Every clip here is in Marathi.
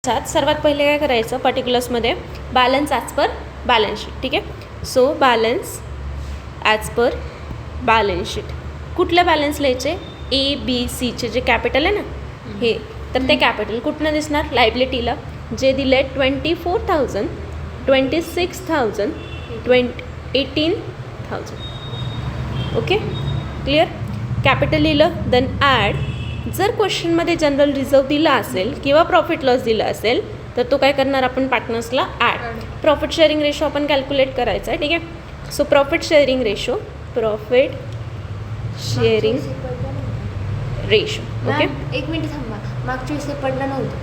सर्वात पहिले काय करायचं, पर्टिक्युलर्समध्ये balance as per balance sheet. ठीक आहे. So balance as per balance sheet. कुठलं बॅलन्स लिहायचे? ABC जे कॅपिटल आहे ना हे, तर ते कॅपिटल कुठनं दिसणार? लायबिलिटीला जे दिलं आहे 24,000, 26,000, 18,000. Okay, clear? कॅपिटल लिहिलं. Then add. जर क्वेश्चनमध्ये जनरल रिझर्व दिला असेल किंवा प्रॉफिट लॉस दिला असेल तर तो काय करणार आपण? पार्टनर्सला ॲड. प्रॉफिट शेअरिंग रेशो आपण कॅल्क्युलेट करायचा आहे. ठीक आहे. So profit sharing ratio, profit sharing ratio. Okay, एक मिनिट थांबा, मागच्या वेळेस पडलं नव्हतं.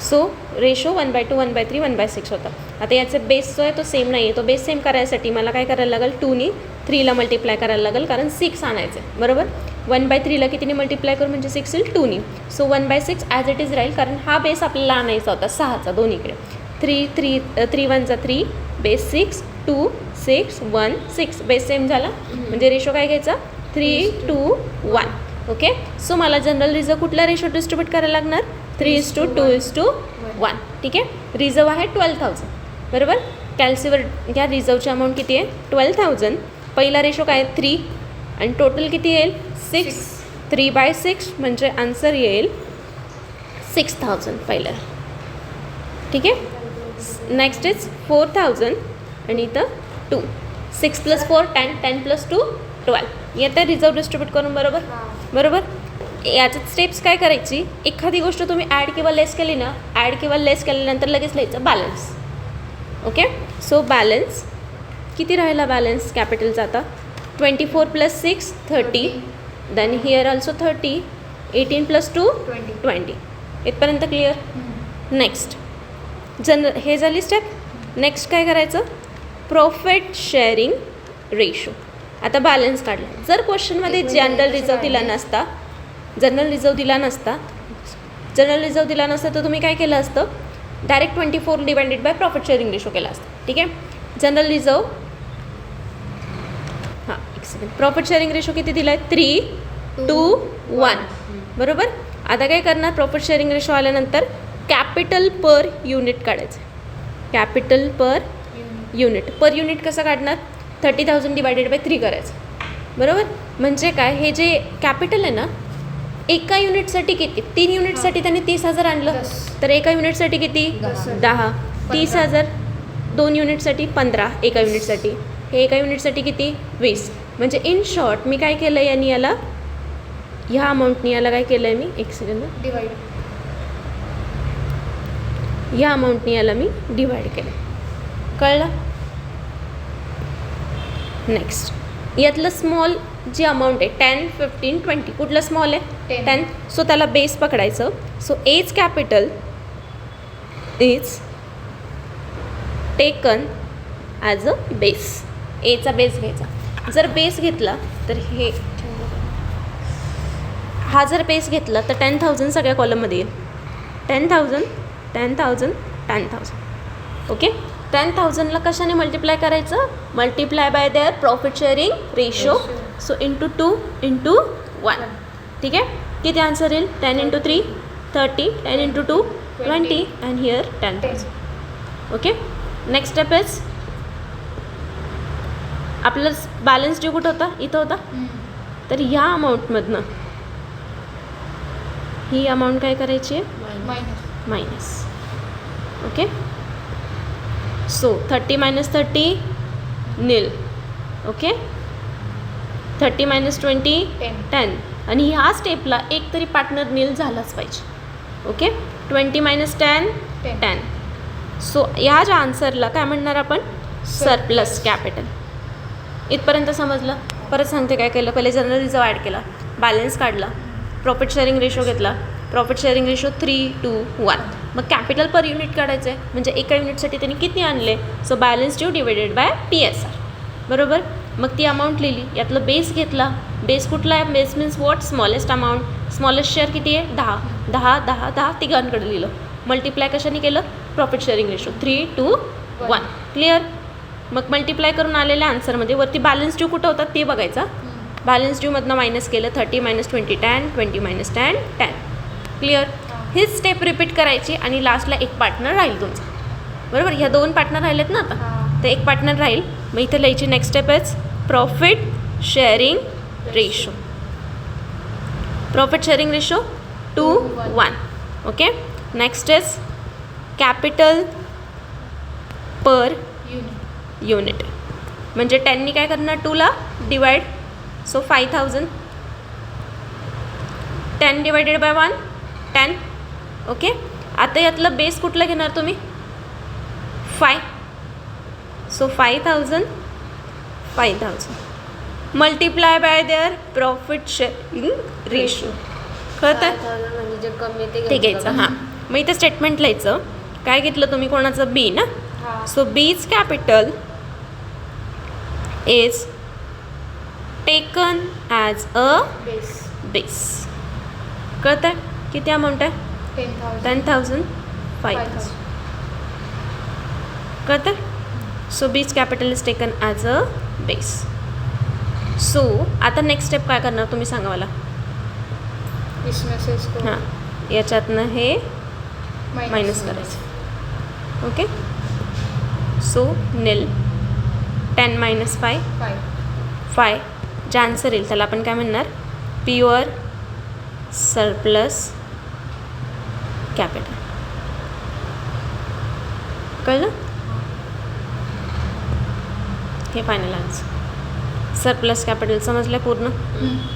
सो रेशो 1/2, 1/3, 1/6 होता. आता याचा बेस जो आहे तो सेम नाही आहे. तो बेस सेम करायसाठी मला काय करायला लागेल? 2नी 3ला मल्टिप्लाय करायला लागेल, कारण 6 आणायचं आहे. बरोबर. 1/3ला कितीने मल्टिप्लाय करू म्हणजे 6 येईल 2नी. सो 1/6 ॲज इट इज राहील, कारण हा बेस आपल्याला आणायचा होता 6चा दोन्हीकडे. 3 1 3 बेस 6, 2 6 1 6 बेस सेम झाला. म्हणजे रेशो काय घ्यायचा? 3 2 1. ओके. सो मला जनरल रिझर्व कुठला रेशो डिस्ट्रीब्यूट करायला लागणार? 3:2:1. ठीक आहे. रिझर्व आहे 12,000. बरोबर. कॅल्सीवर घ्या. रिझर्वची अमाऊंट किती आहे? 12,000. पहिला रेशो काय आहे? 3. आणि टोटल किती येईल? 6. 3/6 म्हणजे आन्सर येईल 6,000 पहिलं. ठीक आहे. नेक्स्ट इज 4,000 आणि इथं 2. 6 + 4 10, 10 + 2 12. येतं रिझर्व डिस्ट्रीब्यूट करून. बरोबर. बरोबर. याच्यात स्टेप्स काय करायची? एखादी गोष्ट तुम्ही ॲड किंवा लेस केली ना, ॲड किंवा लेस केल्यानंतर लगेच लिहायचं बॅलन्स. ओके. सो बॅलन्स किती राहिला? बॅलन्स कॅपिटलचा आता 24 + 6 30. Then here also 30. 18 + 2 20. इथपर्यंत क्लिअर? नेक्स्ट हे झाली स्टेप. नेक्स्ट काय करायचं? Profit sharing ratio. आता बॅलन्स काढला. जर क्वेश्चनमध्ये जनरल रिझर्व दिला नसता तर तुम्ही काय केलं असतं? Direct 24 divided by profit sharing ratio केला असतं. ठीक आहे. जनरल रिझर्व हां एक सेकंड. प्रॉफिट शेअरिंग रेशो किती दिला आहे? 3:1. बरोबर. आता काय करणार? प्रॉफिट शेअरिंग रेशो आल्यानंतर कॅपिटल पर युनिट काढायचं. कॅपिटल पर युनिट कसं काढणार? 30,000 डिवायडेड बाय 3 करायचं. बरोबर. म्हणजे काय? हे जे कॅपिटल आहे ना, एका युनिटसाठी किती? 3 युनिटसाठी त्यांनी 30,000 आणलं, तर एका युनिटसाठी किती? 10. 30,000. 2 युनिटसाठी 15. एका युनिटसाठी. हे एका युनिटसाठी किती? 20. म्हणजे इन शॉर्ट मी काय केलं? याला ह्या अमाऊंटनी याला काय केलं आहे मी? एक सेकंद. ह्या अमाऊंटनी याला मी डिवाईड केलं. कळलं? नेक्स्ट यातलं स्मॉल जी अमाऊंट आहे 10, 15, 20. कुठलं स्मॉल आहे? 10. सो त्याला बेस पकडायचं. So as capital is taken as a base. एचा बेस घ्यायचा. जर बेस घेतला तर हा जर बेस घेतला तर 10,000 सगळ्या कॉलममध्ये येईल. 10,000 10,000 10,000. ओके. 10,000ला कशाने मल्टिप्लाय करायचं? Multiply by their profit sharing ratio. So into 2 into 1. ठीक आहे. किती आन्सर येईल? 10 × 3 30. 10 × 2 20. And here 10,000. Okay. Next step is आपला बॅलन्स ड्यू कुठं होता? इथं होता. तर ह्या अमाऊंटमधनं ही अमाऊंट काय करायची आहे? Minus. Okay. So 30 - 30 nil. Okay. 30 - 20 10. आणि ह्या स्टेपला एक तरी पार्टनर नील झालाच पाहिजे. ओके. 20 - 10 10. सो ह्या ज्या आन्सरला काय म्हणणार आपण? Surplus capital. इथपर्यंत समजलं? परत सांगते काय केलं. पहिले जनरल रिझर्व ॲड केला, बॅलन्स काढला, प्रॉफिट शेअरिंग रेशो घेतला. Profit sharing ratio 3:1. मग कॅपिटल पर युनिट काढायचं आहे. म्हणजे एका युनिटसाठी त्यांनी किती आणले? So balance due divided by PSR. बरोबर. मग ती अमाऊंट लिहिली. यातलं बेस घेतला. बेस कुठला आहे? Base means what? Smallest amount. Smallest share किती आहे? 10. 10 10 10 तिघांकडे लिहिलं. मल्टिप्लाय कशाने केलं? Profit sharing ratio 3:1. क्लिअर? मग मल्टिप्लाय करून आलेल्या आन्सरमध्ये वरती बॅलन्स ड्यू कुठं होता ते बघायचा. बॅलन्स ड्यूमधनं मायनस केलं. 30 - 20 10. 20 - 10 10. क्लिअर? हीच स्टेप रिपीट करायची आणि लास्टला एक पार्टनर राहील तुमचा. बरोबर, ह्या 2 पार्टनर राहिलेत ना आता, हां. तर एक पार्टनर राहील. मग इथे लिहायची next step is profit sharing ratio. Profit sharing ratio 2:1. Okay. Next is capital per unit. म्हणजे 10नी काय करणार 2ला divide. So 5000. 10 divided by 1 10. Okay. आता यातलं बेस कुठलं घेणार तुम्ही 5. So 5000 multiply by their profit sharing ratio. कळतं आहे? 5000 म्हणजे जे कमी ते ते घ्यायचं. हां, मग इथे स्टेटमेंट लिहायचं. काय घेतलं तुम्ही कोणाचं बी ना. हां. सो बीज capital is taken as a base base. कळतं आहे? किती अमाऊंट आहे 10,000. 10,000 5,000. कळतं आहे? सो बीज capital is taken as a base. So आता नेक्स्ट स्टेप काय करणार तुम्ही सांगा मला. बिझनेसेस को हां, याच्यातनं हे मायनस करायचं. ओके. सो निल 10 - 5 5. जे आन्सर येईल त्याला आपण काय म्हणणार प्युअर सरप्लस कॅपिटल. कळलं. हे फायनल आन्सर सरप्लस कॅपिटल. समजलं पूर्ण.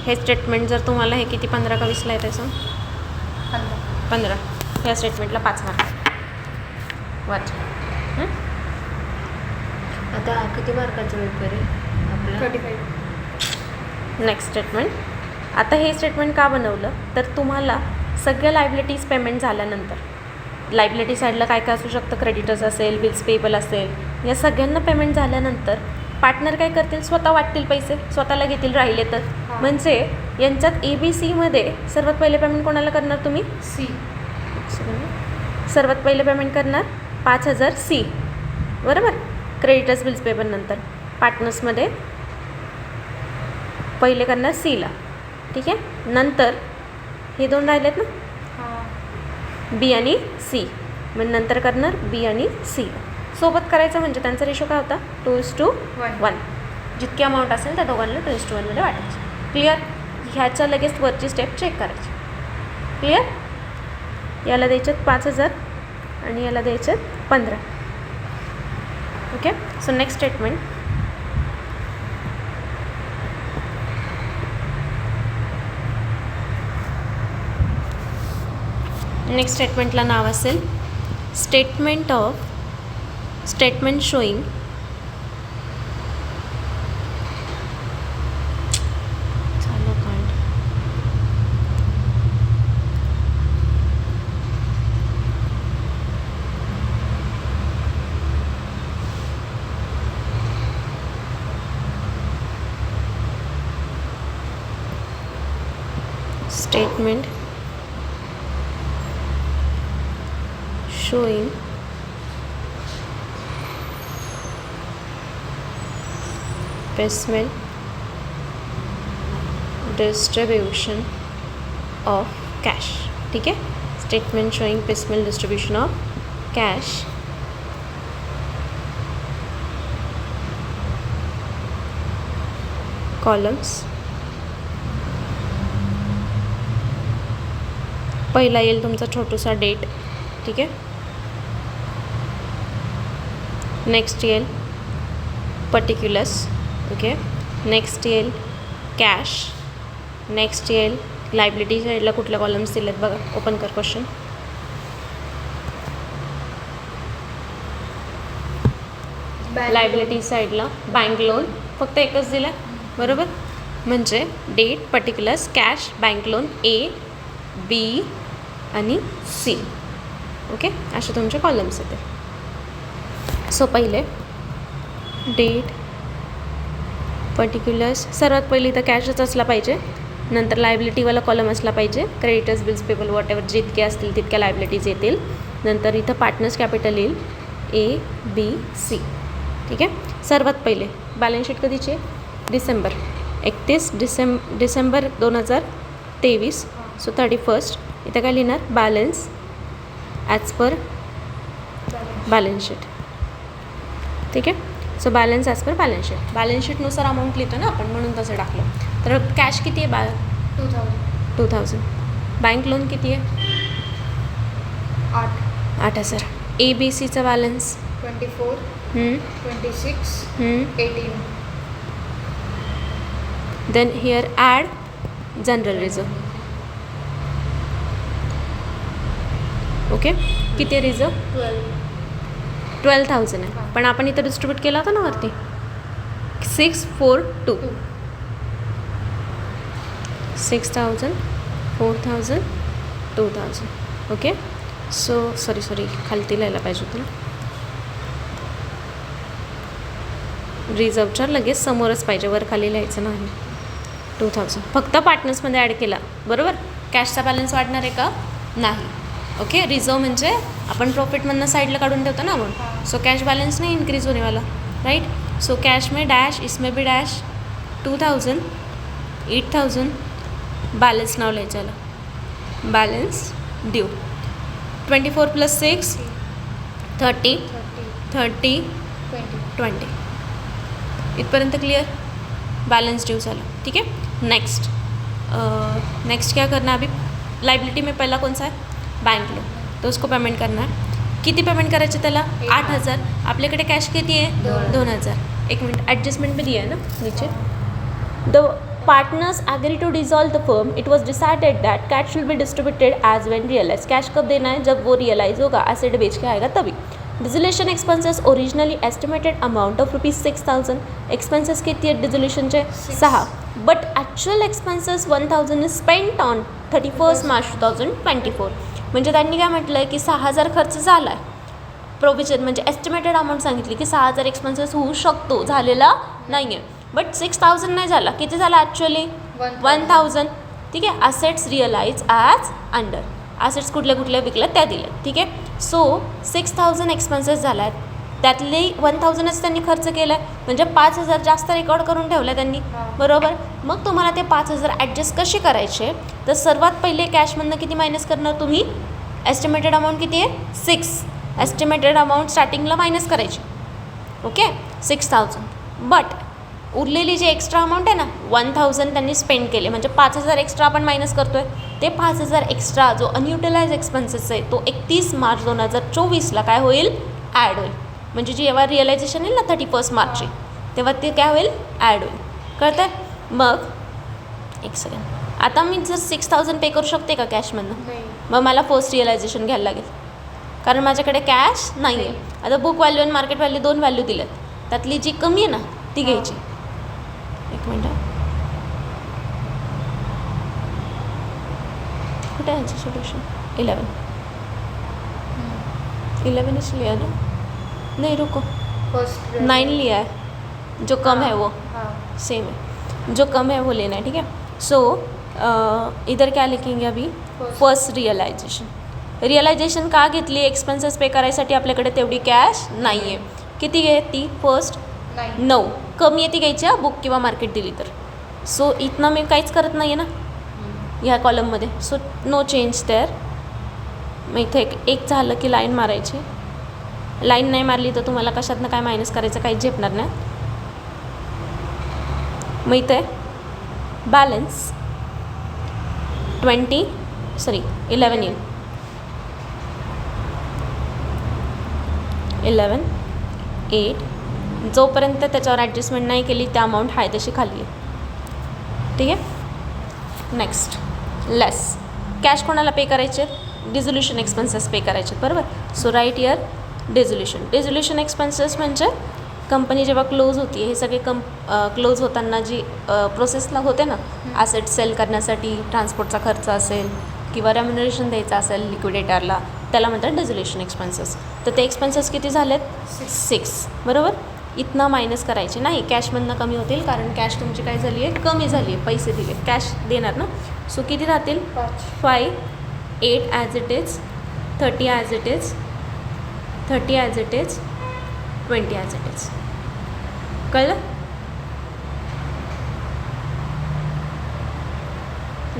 हे स्टेटमेंट जर तुम्हाला हे किती 15 का 20ला येते सांग. 15. ह्या स्टेटमेंटला 5 मार्क वाच. आता किती मार्काचं पेपर आहे आपला 35. Next statement. आता हे स्टेटमेंट का बनवलं तर तुम्हाला सगळ्या लायबिलिटीज पेमेंट झाल्यानंतर लायबिलिटी साईडला काय काय असू शकतं क्रेडिटर्स असेल बिल्स पेबल असेल या सगळ्यांना पेमेंट झाल्यानंतर पार्टनर काय करतील स्वतः वाटतील पैसे स्वतःला घेतील राहिले तर. हां. म्हणजे यांच्यात ABC-मध्ये सर्वात पहिले पेमेंट कोणाला करणार तुम्ही सी. सर्वात पहिले पेमेंट करणार 5,000 सी. बरोबर. क्रेडिटर्स बिल्स पेबल नंतर पार्टनर्समध्ये पहिले करणार सीला. ठीक आहे. नंतर हे 2 राहिलेत ना बी आणि सी. मग नंतर करणार बी आणि सी सोबत करायचं. म्हणजे त्यांचा रेशो काय होता 2:1. जितकी अमाऊंट असेल त्या दोघांना 2:1 वाटायची. क्लिअर. ह्याच्या लगेच वरची स्टेप चेक करायची. क्लिअर. याला द्यायच्यात 5,000 आणि याला द्यायच्यात 15. Okay. So next statement. Next स्टेटमेंटला नाव असेल statement showing statement showing piecemeal distribution of cash. ठीक है. Statement showing piecemeal distribution of cash columns. पहिला येईल तुमचा छोटूसा डेट. ठीक आहे. नेक्स्ट येईल पर्टिक्युलर्स. ओके. नेक्स्ट येईल कॅश. नेक्स्ट येईल लायबिलिटी साईडला कुठल्या कॉलम्स दिलेत बघा. ओपन कर क्वेश्चन. लायबिलिटी साईडला बँक लोन फक्त एकच दिलं आहे. बरोबर. म्हणजे date particulars cash bank loan A B आणि सी. ओके. असे तुमचे कॉलम्स येते. सो पहिले डेट पर्टिक्युलर्स सर्वात पहिली तर कॅशच असला पाहिजे. नंतर लायबिलिटीवाला कॉलम असला पाहिजे. Creditors bills payable what ever जितके असतील तितक्या लायबिलिटीज येतील. नंतर इथं पार्टनर्स कॅपिटल येईल ए बी सी. ठीक आहे. सर्वात पहिले बॅलन्स शीट कधीची आहे डिसेंबर 31 डिसेंबर 2023. सो 31 इथं काय लिहिणार balance as per balance sheet. ठीक आहे. So balance as per balance sheet. Balance शीटनुसार अमाऊंट लिहितो ना आपण, म्हणून तसं टाकलं. तर कॅश किती आहे 2000. बँक लोन किती आहे 8,000. ABC balance 24, 26, 18. Then here add general reserve. Okay. किती रिझर्व 12,000 आहे. पण आपण इथं डिस्ट्रीब्यूट केला होता ना वरती 6, 4, 2. 6,000, 4,000, 2,000. ओके. सो सॉरी खालती लिहायला पाहिजे होतं ना. रिझर्वच्या लगेच समोरच पाहिजे, वर खाली लिहायचं नाही. 2,000 फक्त पार्टनर्समध्ये ॲड केला बरोबर. कॅशचा बॅलन्स वाढणार आहे का नाही. ओके. रिझर्व म्हणजे आपण प्रॉफिटमधनं साईडला काढून ठेवतो ना अमाउंट. सो कॅश बैलेंस नहीं इंक्रीज होने वाला, राइट. सो कैश में डैश, इसमें भी डैश. 2,000, 8,000 बैलेंस नाव ले चला. Balance due 24 + 6 30, 30, 20. इथपर्यंत क्लियर. बैलेंस ड्यू झालं. ठीक है. नेक्स्ट क्या करना है अभी. लाइबिलिटी में पहला कौन सा है बैंक लोन, तो उसको पेमेंट करना है. किती पेमेंट करायचे त्याला 8,000. आपल्याकडे कॅश किती आहे 2,000. एक मिनिट ॲडजस्टमेंट भी दिया है ना नीचे. The partners agree to dissolve the firm. It was decided that cash will be distributed as when realise. Cash कब देना है जब वो रियलाइज होगा, एसेट बेच के आएगा तभी. Dissolution expenses originally estimated amount of ₹6,000. Expenses किती आहेत डिसोल्यूशनचे 6. But actual expenses 1,000 is spent on 31 March 2024. म्हणजे त्यांनी काय म्हटलं आहे की 6,000 खर्च झाला आहे. प्रोव्हिजन म्हणजे एस्टिमेटेड अमाऊंट सांगितली की 6,000 एक्सपेन्सेस होऊ शकतो, झालेला नाही आहे. बट 6,000 नाही झाला. किती झाला ॲक्च्युअली 1,000. ठीक आहे. Assets realise as under. Assets कुठल्या कुठल्या विकल्या त्या दिल्या. ठीक आहे. सो 6,000 एक्सपेन्सेस झाला आहेत, त्यातले 1,000च त्यांनी खर्च केला आहे. म्हणजे 5,000 जास्त रेकॉर्ड करून ठेवला त्यांनी बरोबर. मग तुम्हाला ते 5,000 ॲडजस्ट कसे करायचे, तर सर्वात पहिले कॅशमधनं किती मायनस करणार तुम्ही. एस्टिमेटेड अमाऊंट किती आहे 6. एस्टिमेटेड अमाऊंट स्टार्टिंगला मायनस करायची. ओके 6,000. बट उरलेली जी एक्स्ट्रा अमाऊंट आहे ना 1,000 त्यांनी स्पेंड केले, म्हणजे 5,000 एक्स्ट्रा आपण मायनस करतो आहे. ते 5,000 एक्स्ट्रा जो अनयुटिलाइज एक्सपेन्सेस आहे तो 31 मार्च 2024ला काय होईल ॲड होईल. म्हणजे जेव्हा रिअलायझेशन येईल ना 31 मार्चची, तेव्हा ते काय होईल ॲड होईल. कळतं आहे. मग एक सेकंड. आता मी जर 6,000 पे करू शकते का कॅशमधनं. मग मला फर्स्ट रिअलायझेशन घ्यायला लागेल, कारण माझ्याकडे कॅश नाही आहे. आता बुक व्हॅल्यू आणि मार्केट व्हॅल्यू 2 व्हॅल्यू दिल्यात, त्यातली जी कमी आहे ना ती घ्यायची. एक मिनटं. कुठे आहे याचं सोल्युशन. 11 लिया ना. नहीं रुको, 9 लिया है. जो कम है वो सेम है, जो कम है वो लेना है. ठीक है. सो इधर क्या लिखेंगे अभी फर्स्ट रिअलायझेशन. रिअलायझेशन का घेतली. एक्सपेन्सेस पे करायसाठी आपल्याकडे तेवढी कॅश नाही आहे. किती घेतली फर्स्ट 9. कमी आहे ती घ्यायची बुक किंवा मार्केट दिली तर. सो इथनं मी काहीच करत नाही आहे ना ह्या कॉलममध्ये. So no change there. मग इथे एक झालं की लाईन मारायची. लाईन नाही मारली तर तुम्हाला कशातनं काय मायनस करायचं काहीच झेपणार नाही. मग इथे बॅलन्स 11 येईल. 11, 8. जोपर्यंत त्याच्यावर ॲडजस्टमेंट नाही केली त्या अमाऊंट आहे तशी खाली आहे. ठीक आहे. नेक्स्ट लेस. कॅश कोणाला पे करायचे. डिझोल्युशन एक्सपेन्सेस पे करायचे बरोबर. So write here dissolution expenses म्हणजे कंपनी जेव्हा क्लोज होती, हे सगळे क्लोज होताना जी प्रोसेसला होते ना, ॲसेट सेल करण्यासाठी ट्रान्सपोर्टचा खर्च असेल किंवा रेम्युनरेशन द्यायचं असेल लिक्विडेटरला, त्याला म्हणतात डिझोल्युशन एक्सपेन्सेस. तर ते एक्सपेन्सेस किती झालेत 6 बरोबर. इथनं मायनस करायचे नाही, कॅशमधनं कमी होतील, कारण कॅश तुमची काय झाली आहे कमी झाली आहे. पैसे दिले कॅश देणार ना. सो किती राहतील 5, 8 as it is, 30 as it is, 30 as it is, 20 as it is. कळलं.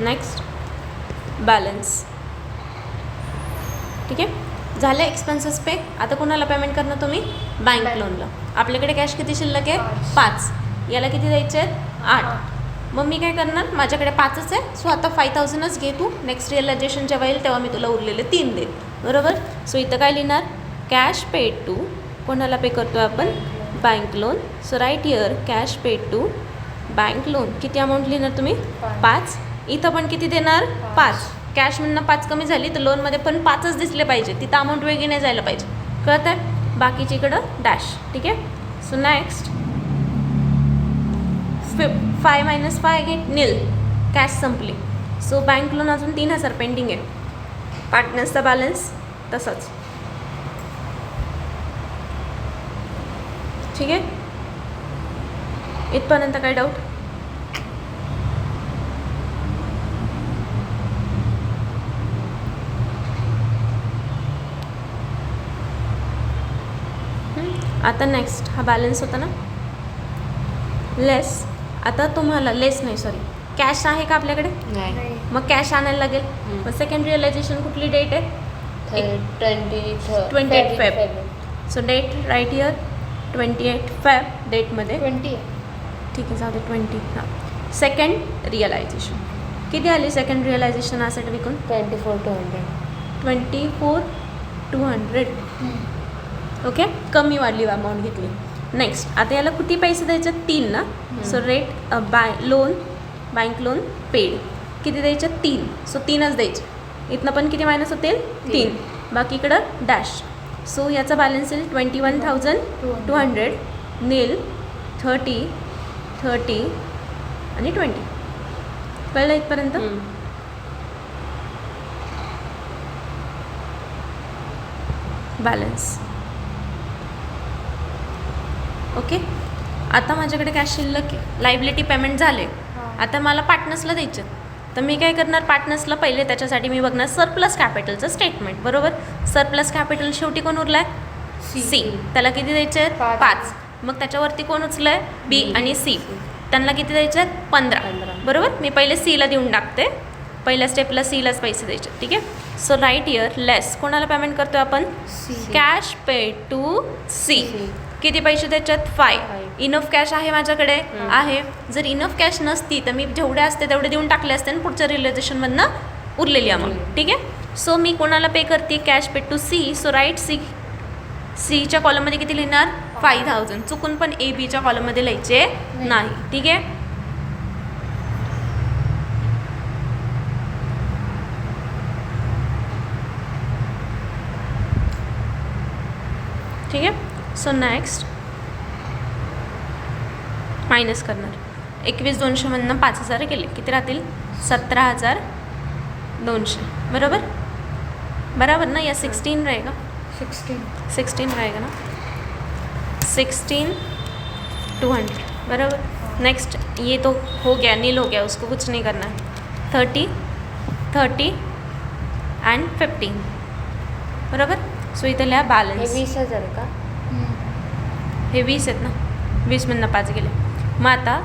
नेक्स्ट बॅलन्स ठीक आहे. झालं एक्सपेन्सेस पे. आता कोणाला पेमेंट करणार तुम्ही? बँक लोनला. आपल्याकडे कॅश किती शिल्लक आहे? 5. याला किती द्यायचे आहेत? 8. मग मी काय करणार? माझ्याकडे 5च आहे, सो आता 5000च घे तू. नेक्स्ट रिअलायझेशन जेव्हा येईल तेव्हा मी तुला उरलेले 3 देईन. बरोबर. सो इथं काय लिहिणार? Cash paid to. कोणाला पे करतो आपण? Bank loan. So write here cash paid to bank loan. किती अमाऊंट लिहिणार तुम्ही? 5. इथं पण किती देणार? 5. कॅशमधनं 5 कमी झाली तर लोनमध्ये पण 5च दिसले पाहिजे, तिथं अमाऊंट वेगळी नाही जायला पाहिजे. कळत आहे? बाकीची इकडं डॅश. ठीक आहे. सो नेक्स्ट 5 - 5 घे, नील. कॅश संपली. सो बँक लोन अजून 3000 पेंडिंग आहे. पार्टनर्सचा बॅलन्स तसाच. ठीक आहे. इथपर्यंत काय डाऊट? आता नेक्स्ट हा बॅलन्स होता ना, लेस. आता तुम्हाला लेस नाही, सॉरी, कॅश आहे का आपल्याकडे? नाही. मग कॅश आणायला लागेल. मग सेकंड रिअलायझेशन कुठली डेट आहे? 28 Feb. So date right here 28 Feb डेटमध्ये. 20 ठीक आहे, जाऊ दे 20. हां. सेकंड रिअलायझेशन किती आली? सेकंड रिअलायझेशन असं विकून 24,200. 24,200. ओके. कमी वाढली अमाऊंट घेतली. नेक्स्ट आता याला किती पैसे द्यायचे? 3 ना. So rate loan bank loan paid किती द्यायचे? 3. सो 3च द्यायचे. इथनं पण किती मायनस होतील? 3. बाकी इकडं डॅश. सो याचा बॅलन्स येईल 21,200. नील 30 आणि 20. कळलं इथपर्यंत? बॅलन्स. ओके. आता माझ्याकडे कॅश शिल्लक आहे, लायबिलिटी पेमेंट झाले. आता मला पार्टनर्सला द्यायचं, तर मी काय करणार? पार्टनर्सला पहिले त्याच्यासाठी मी बघणार सरप्लस कॅपिटलचं स्टेटमेंट. बरोबर. सरप्लस कॅपिटल शेवटी कोण उरलं आहे? सी. त्याला किती द्यायचे आहेत? 5. मग त्याच्यावरती कोण उचलं आहे? बी आणि सी. त्यांना किती द्यायचे आहेत? 15. बरोबर. मी पहिले सीला देऊन टाकते. पहिल्या स्टेपला सीलाच पैसे द्यायचे. ठीक आहे. So write here less. कोणाला पेमेंट करतो आपण? Cash paid to C. किती पैसे त्याच्यात? 5. इनफ कॅश आहे माझ्याकडे? आहे. जर इनफ कॅश नसती तर मी जेवढे असते तेवढे देऊन टाकले असते आणि पुढच्या रिअलायझेशनमधनं उरलेली अमाऊंट. ठीक आहे. सो मी कोणाला पे करते? Cash paid to C. So write सीच्या कॉलममध्ये किती लिहिणार? 5000. चुकून पण ए बीच्या कॉलममध्ये लिहायचे नाही. ठीक आहे. ठीक आहे. सो नेक्स्ट मायनस करणार. 21,200मधनं 5000 गेले, किती राहतील? 17,200. बरोबर. बराबर ना? या 16 रहेगा? 16 रहेगा ना. 16,200. बराबर. नेक्स्ट ये तो हो गया, नील हो गया, उसको कुछ नहीं करना. 30 and 15. बरोबर. सो इथं लिहा बॅलन्स. 20,000 का? हे 20 आहेत ना. 20मधनं 5 गेले. मग आता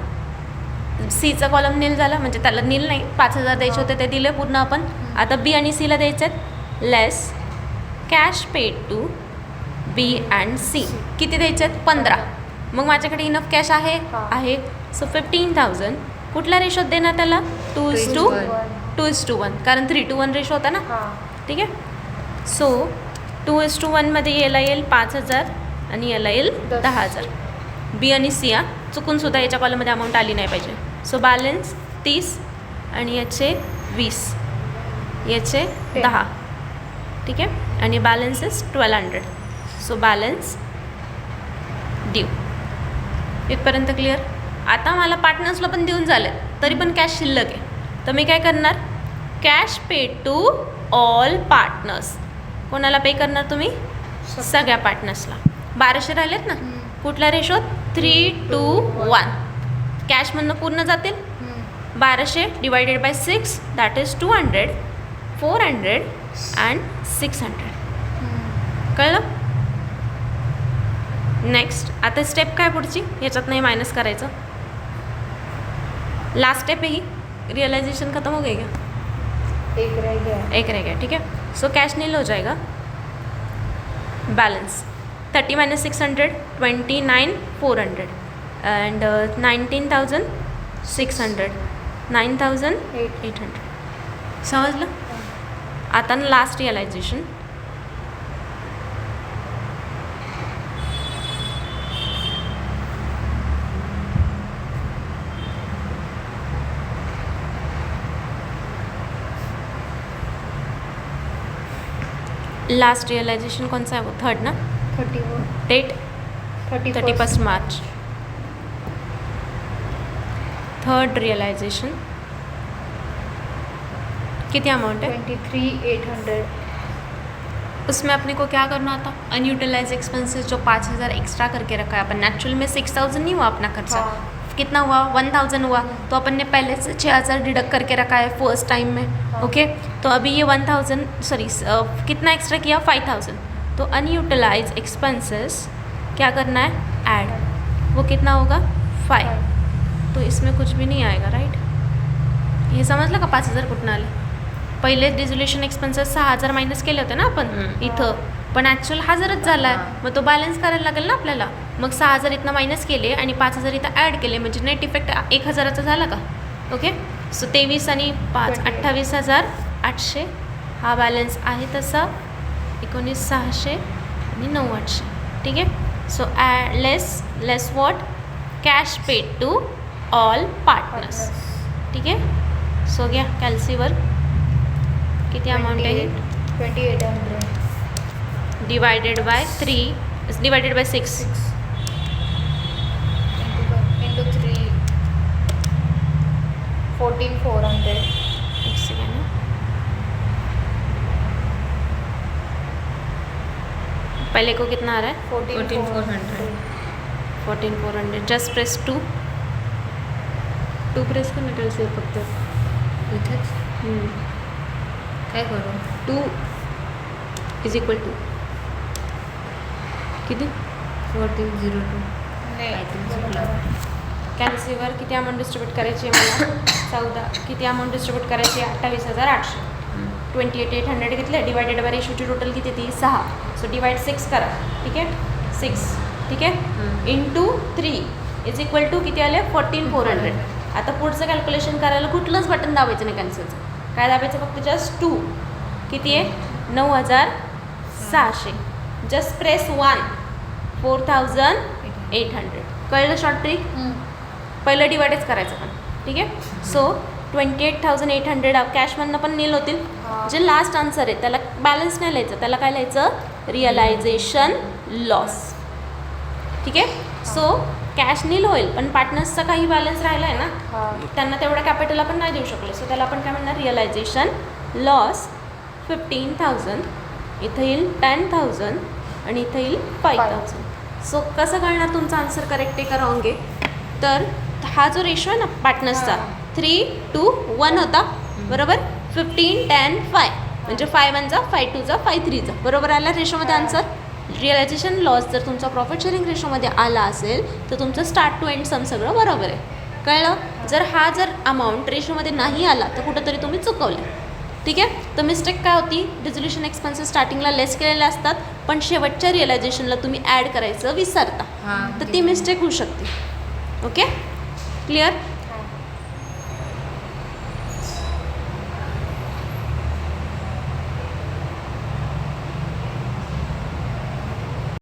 सीचा कॉलम नील झाला, म्हणजे त्याला नील नाही, 5000 द्यायचे होते ते दिले पूर्ण आपण. आता बी आणि सीला द्यायचे आहेत. Less cash paid to B and C. किती द्यायचे आहेत? 15. मग माझ्याकडे इनफ कॅश आहे? आहे. सो 15,000. कुठल्या रेशोत देणार त्याला? 2:1. कारण 3:1 रेशो होता ना. ठीक आहे. सो 2:1 याला येईल 5,000 आणि याला येईल 10,000. बी आणि सी चुकून सुद्धा याच्या कॉलममध्ये अमाऊंट आली नाही पाहिजे. सो बॅलन्स 30 आणि याचे 20, याचे 10. ठीक आहे. आणि balance is 1200. So balance due. इथपर्यंत क्लिअर? आता मला पार्टनर्सला पण देऊन झालं तरी पण कॅश शिल्लक आहे, तर मी काय करणार? Cash paid to all partners. कोणाला पे करणार तुम्ही? सगळ्या पार्टनर्सला. 1200 राहिलेत ना. कुठल्या रेशोत? 3:1. कॅशमधनं पूर्ण जातील. 1200 divided by 6 that is 200, 400 and 600. कळलं? नेक्स्ट आता स्टेप काय पुढची? याच्यात नाही मायनस करायचं. लास्ट स्टेप ही रियलाइजेशन खत्म हो गई क्या? एक रह गया. एक रह गया. ठीक है. सो कैश नील हो जाएगा. balance. 30 minus 600, 29,400 and 19,600, 9,800. समझलं? आता ना लास्ट रियलायझेशन. लास्ट रियलायझेशन कौन सा है वो? थर्ड ना? 31. Date 31st. March. Third realisation कितनी अमाउंट है? 23,800. उसमें अपने को क्या करना होता? अनयूटिलाइज एक्सपेंसेस जो 5,000 एक्स्ट्रा करके रखा है अपन. एक्चुअल में 6,000 नहीं हुआ अपना खर्चा. हाँ. कितना हुआ? 1,000 हुआ. तो अपन ने पहले से 6,000 डिडक्ट करके रखा है फर्स्ट टाइम में. हाँ. ओके तो अभी ये 1,000 सॉरी कितना एक्स्ट्रा किया? 5,000. तो अनयूटिलाइज एक्सपेंसेस क्या करना है? ऐड. वो कितना होगा? 5. तो इसमें कुछ भी नाही आएगा राईट. हे समजलं का? 5,000 कुठून आले? पहिले डिझोल्युशन एक्सपेन्सेस 6,000 मायनस केले होते ना आपण इथं. पण ॲक्च्युअल 1,000च झाला आहे. मग तो बॅलन्स करायला लागेल ना आपल्याला. मग 6,000 इथनं मायनस केले आणि 5,000 इथं ॲड केले म्हणजे नेट इफेक्ट 1,000चा झाला का? ओके सो 23 आणि 5 28,800 हा बॅलन्स आहे तसा. 19,600 आणि 9,800. ठीक आहे. So less what? Cash paid to all partners. ठीक आहे. सो घ्या कॅल्सीवर किती अमाऊंट आहे? 2,800. Divided by 3 divided by 6 into 3. 14,400. एक सेकंड. पहले को कितना आ रहा है? 14,400. 14,400. जस्ट प्रेस 2 प्रेस करना कॅल्सीवर फक्त. इथेच काय करू? 2 इज इक्वल टू किती? 14,02. नाही. काहीतरी चुकलं. कॅल्सीवर किती अमाऊंट डिस्ट्रीब्यूट करायची आहे मला? 14. किती अमाऊंट डिस्ट्रीब्यूट करायची आहे? 28,800. 28,800 घेतले डिवायडेड बाय रेशोची टोटल किती ती? 6. सो डिवाइड 6 करा. ठीक आहे. 6 ठीक आहे. इंटू 3 इज इक्वल टू किती आले? 14,400. आता पुढचं कॅल्क्युलेशन करायला कुठलंच बटन दाबायचं नाही कॅन्सलचं. काय दाबायचं? फक्त जस्ट 2 किती आहे? 9,600. Just press 1 4,800. कळलं शॉर्ट ट्रिक? पहिलं डिवाइडच करायचं पण. ठीक आहे. सो 28,800 कॅशमधनं पण नील होतील. जे लास्ट आन्सर आहे त्याला बॅलन्स नाही लिहायचं. त्याला काय लिहायचं? Realisation loss. ठीक आहे. सो कॅश नील होईल पण पार्टनर्सचा काही बॅलन्स राहिला आहे ना त्यांना तेवढं कॅपिटल आपण नाही देऊ शकलो. सो त्याला आपण काय म्हणणार? Realisation loss 15,000. इथं येईल 10,000 आणि इथं येईल 5,000. सो कसं कळणार तुमचा आन्सर करेक्ट आहे का रॉंग आहे? तर हा जो रेशो आहे ना पार्टनर्सचा 3:1 होता बरोबर. 15, 10, 5 म्हणजे 5 1 जा 5 2 जा 5 3 जा बरोबर आला रेशोमध्ये आन्सर. रिअलायझेशन लॉस जर तुमचा प्रॉफिट शेअरिंग रेशोमध्ये आला असेल तर तुमचं स्टार्ट टू एंड सम सगळं बरोबर आहे. कळलं? जर अमाऊंट रेशोमध्ये नाही आला तर कुठंतरी तुम्ही चुकवलं. ठीक आहे. तर मिस्टेक काय होती? डिझोल्युशन एक्सपेन्सेस स्टार्टिंगला लेस केलेले असतात पण शेवटच्या रिअलायझेशनला तुम्ही ॲड करायचं विसरता. तर ती मिस्टेक होऊ शकते. Okay clear?